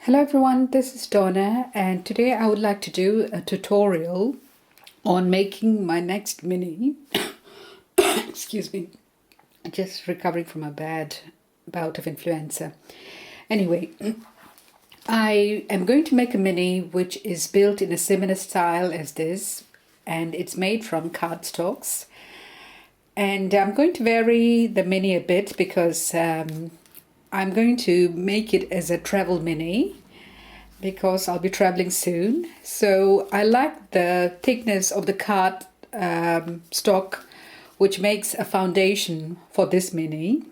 Hello everyone, this is Donna and today I would like to do a tutorial on making my next mini. Excuse me, just recovering from a bad bout of influenza. Anyway, I am going to make a mini which is built in a similar style as this, and it's made from cardstocks. And I'm going to vary the mini a bit because I'm going to make it as a travel mini because I'll be traveling soon. So I like the thickness of the card stock, which makes a foundation for this mini.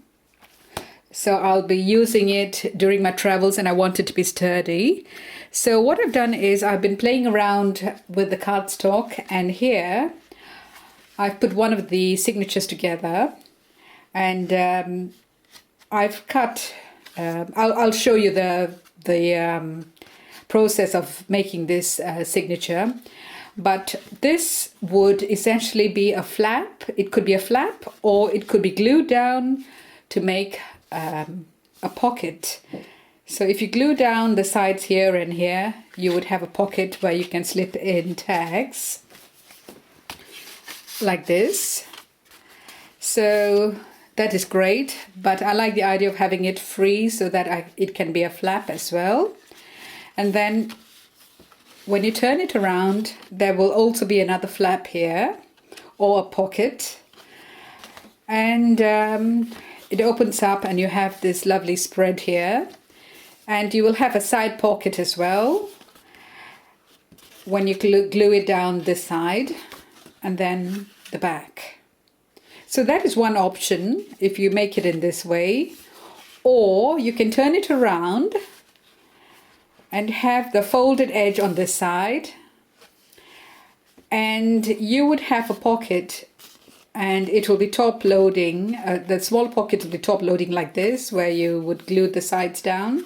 So I'll be using it during my travels and I want it to be sturdy. So what I've done is I've been playing around with the cardstock, and here I've put one of the signatures together, and I've cut. I'll show you the process of making this signature. But this would essentially be a flap. It could be a flap, or it could be glued down to make a pocket. So if you glue down the sides here and here, you would have a pocket where you can slip in tags like this. So that is great, but I like the idea of having it free so that it can be a flap as well. And then when you turn it around, there will also be another flap here, or a pocket. And it opens up and you have this lovely spread here. And you will have a side pocket as well when you glue it down this side, and then the back. So that is one option if you make it in this way. Or you can turn it around and have the folded edge on this side, and you would have a pocket, and it will be top loading. The small pocket will be top loading like this, where you would glue the sides down,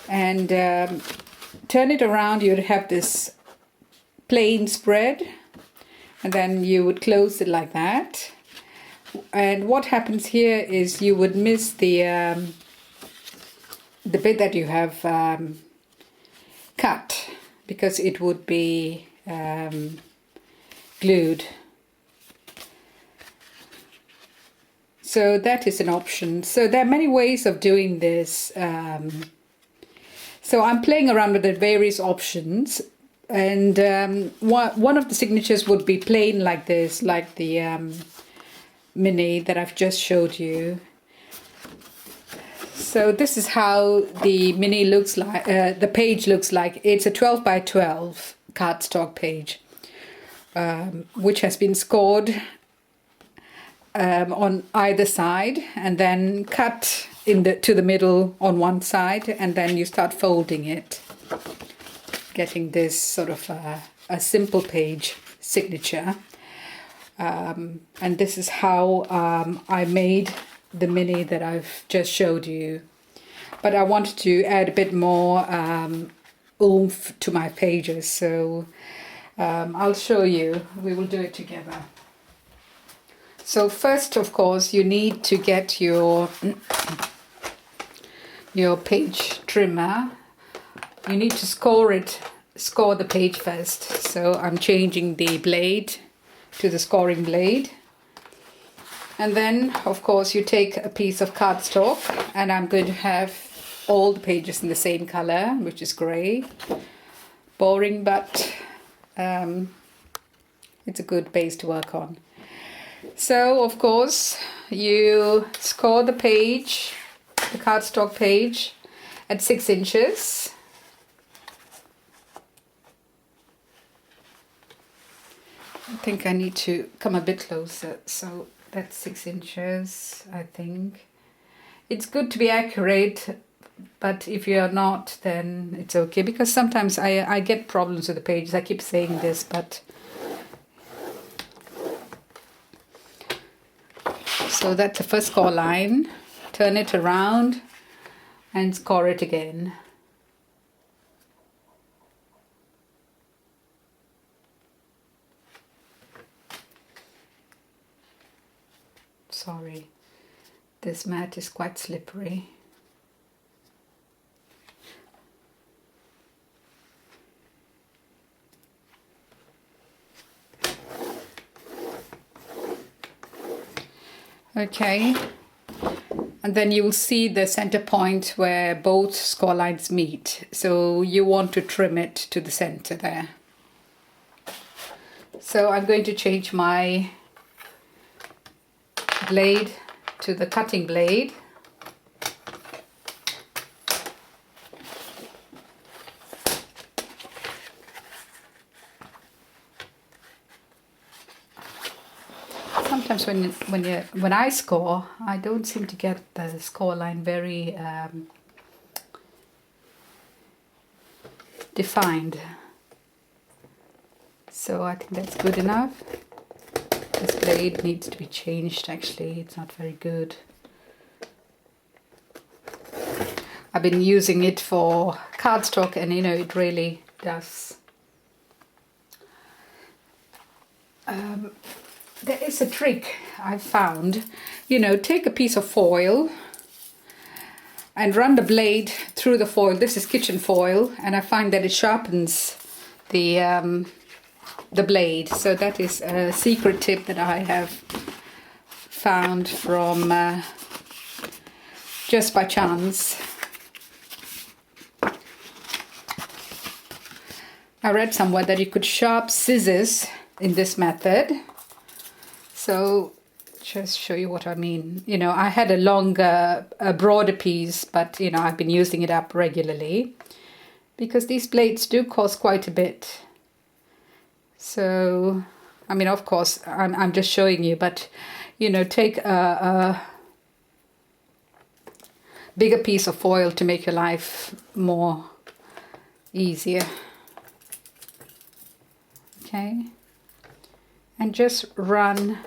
and turn it around. You'd have this plain spread, and then you would close it like that. And what happens here is you would miss the bit that you have cut, because it would be glued. So that is an option. So there are many ways of doing this. So I'm playing around with the various options, and one of the signatures would be plain like this, like the mini that I've just showed you. So this is how the mini looks like, the page looks like. It's a 12 by 12 cardstock page, which has been scored on either side, and then cut to the middle on one side, and then you start folding it, getting this sort of a simple page signature. And this is how I made the mini that I've just showed you. But I wanted to add a bit more oomph to my pages, so I'll show you. We will do it together. So first, of course, you need to get your page trimmer. You need to score the page first. So I'm changing the blade to the scoring blade. And then, of course, you take a piece of cardstock, and I'm going to have all the pages in the same color, which is grey. Boring, but it's a good base to work on. So, of course, you score the page, the cardstock page, at 6 inches. I think I need to come a bit closer, so that's 6 inches, I think. It's good to be accurate, but if you're not, then it's okay, because sometimes I get problems with the pages. I keep saying this, but... So that's the first score line. Turn it around and score it again. Sorry, this mat is quite slippery. Okay, and then you will see the center point where both score lines meet. So you want to trim it to the center there. So I'm going to change my blade to the cutting blade. Sometimes when I score, I don't seem to get the score line very defined. So I think that's good enough. This blade needs to be changed actually, it's not very good. I've been using it for cardstock and you know it really does. There is a trick I've found. You know, take a piece of foil and run the blade through the foil. This is kitchen foil and I find that it sharpens the blade. So that is a secret tip that I have found from just by chance. I read somewhere that you could sharp scissors in this method. So just show you what I mean. You know, I had a longer, a broader piece, but you know, I've been using it up regularly because these blades do cost quite a bit. So, I mean, of course, I'm just showing you, but you know, take a bigger piece of foil to make your life more easier. Okay. And just run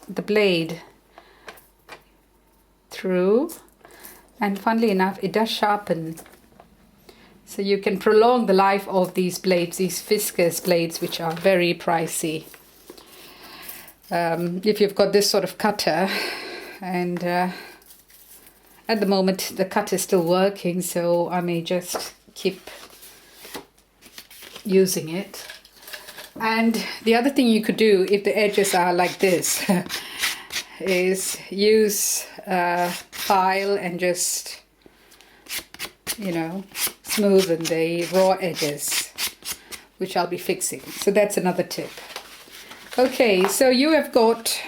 the blade through, and funnily enough it does sharpen, so you can prolong the life of these blades, these viscous blades, which are very pricey. If you've got this sort of cutter, and at the moment the cutter is still working, so I may just keep using it. And the other thing you could do if the edges are like this is use a file and just, you know, smoothen the raw edges, which I'll be fixing. So that's another tip. Okay, so you have got,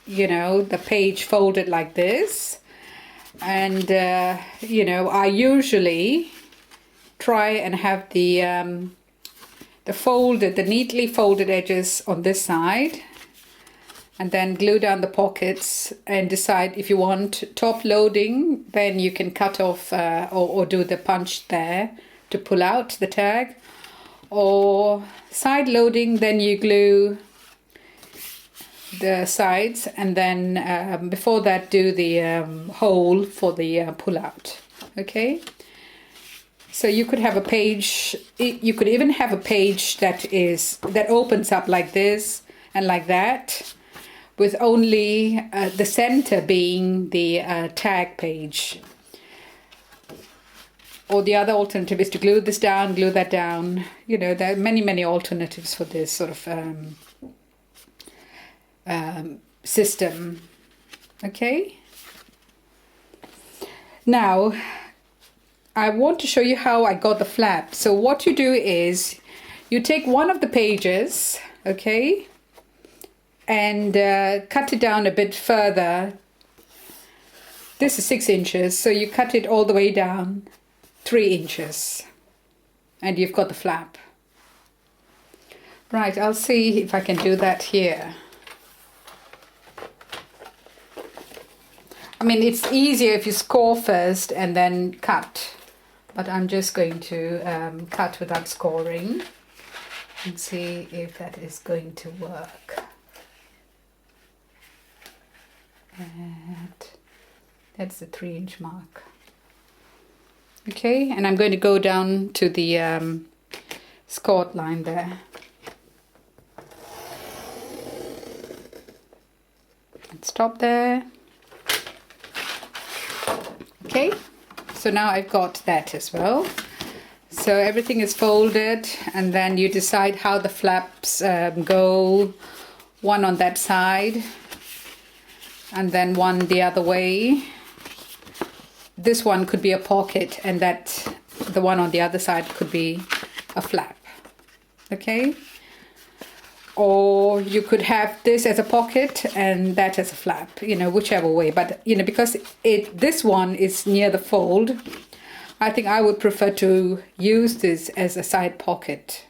you know, the page folded like this, and you know, I usually try and have the neatly folded edges on this side, and then glue down the pockets and decide if you want top loading, then you can cut off or do the punch there to pull out the tag, or side loading, then you glue the sides and then before that do the hole for the pull out. Okay. So you could have a page, you could even have a page that opens up like this and like that, with only the center being the tag page. Or the other alternative is to glue this down, glue that down. You know, there are many alternatives for this sort of system. Okay? Now, I want to show you how I got the flap. So what you do is you take one of the pages, okay, and cut it down a bit further. This is 6 inches, so you cut it all the way down 3 inches and you've got the flap. Right, I'll see if I can do that here. I mean, it's easier if you score first and then cut. But I'm just going to cut without scoring and see if that is going to work. And that's the 3-inch mark. Okay, and I'm going to go down to the scored line there. And stop there. Okay. So now I've got that as well. So everything is folded, and then you decide how the flaps go, one on that side. and then one the other way. This one could be a pocket, and that the one on the other side could be a flap. Okay, or you could have this as a pocket and that as a flap, you know, whichever way. But you know, because this one is near the fold, I think I would prefer to use this as a side pocket,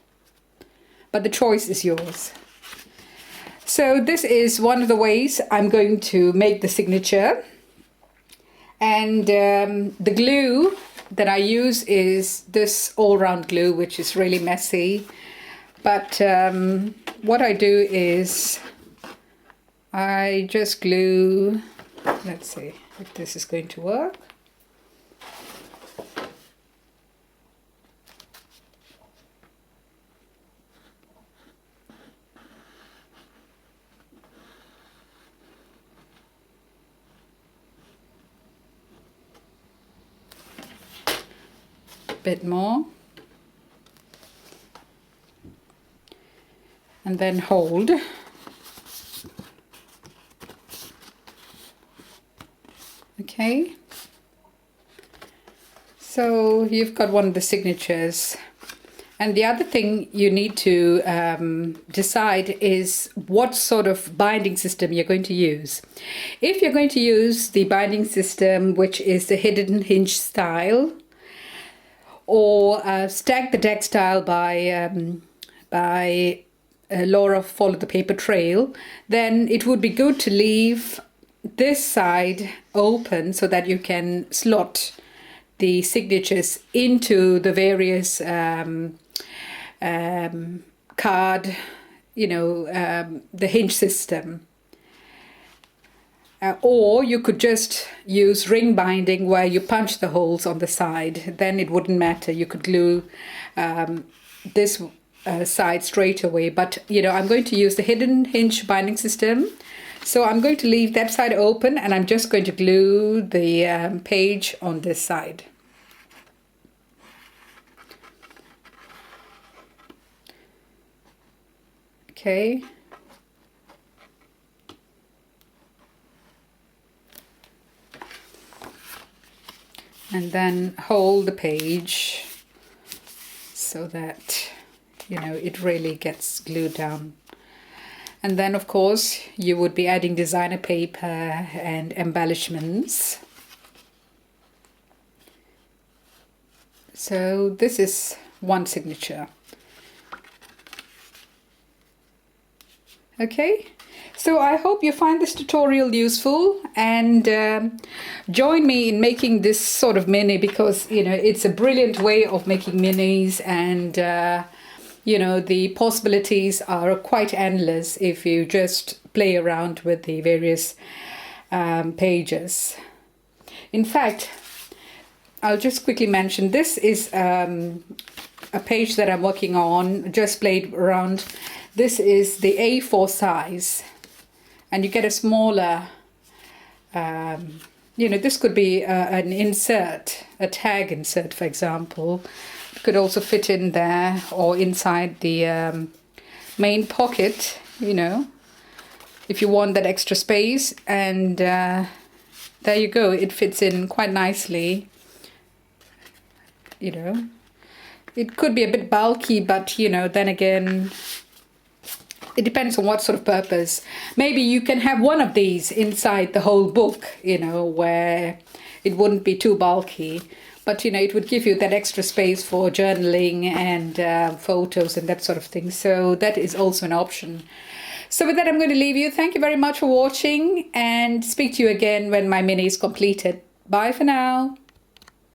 but the choice is yours. So this is one of the ways I'm going to make the signature. And the glue that I use is this all-round glue, which is really messy. But what I do is I just glue, let's see if this is going to work. Bit more, and then hold. Okay, so you've got one of the signatures. And the other thing you need to decide is what sort of binding system you're going to use. If you're going to use the binding system, which is the hidden hinge style, or Stack the Deck style by Laura Follow the Paper Trail, then it would be good to leave this side open so that you can slot the signatures into the various card, you know, the hinge system. Or you could just use ring binding where you punch the holes on the side. Then it wouldn't matter. You could glue this side straight away. But, you know, I'm going to use the hidden hinge binding system. So I'm going to leave that side open, and I'm just going to glue the page on this side. Okay. And then hold the page so that, you know, it really gets glued down. And then, of course, you would be adding designer paper and embellishments. So this is one signature. Okay. So I hope you find this tutorial useful, and join me in making this sort of mini, because, you know, it's a brilliant way of making minis, and you know, the possibilities are quite endless if you just play around with the various pages. In fact, I'll just quickly mention this is a page that I'm working on, just played around. This is the A4 size. And you get a smaller, you know, this could be an insert, a tag insert, for example. It could also fit in there or inside the main pocket, you know, if you want that extra space. And there you go, it fits in quite nicely, you know. It could be a bit bulky, but, you know, then again, it depends on what sort of purpose. Maybe you can have one of these inside the whole book, you know, where it wouldn't be too bulky. But, you know, it would give you that extra space for journaling and photos and that sort of thing. So that is also an option. So with that, I'm going to leave you. Thank you very much for watching, and speak to you again when my mini is completed. Bye for now.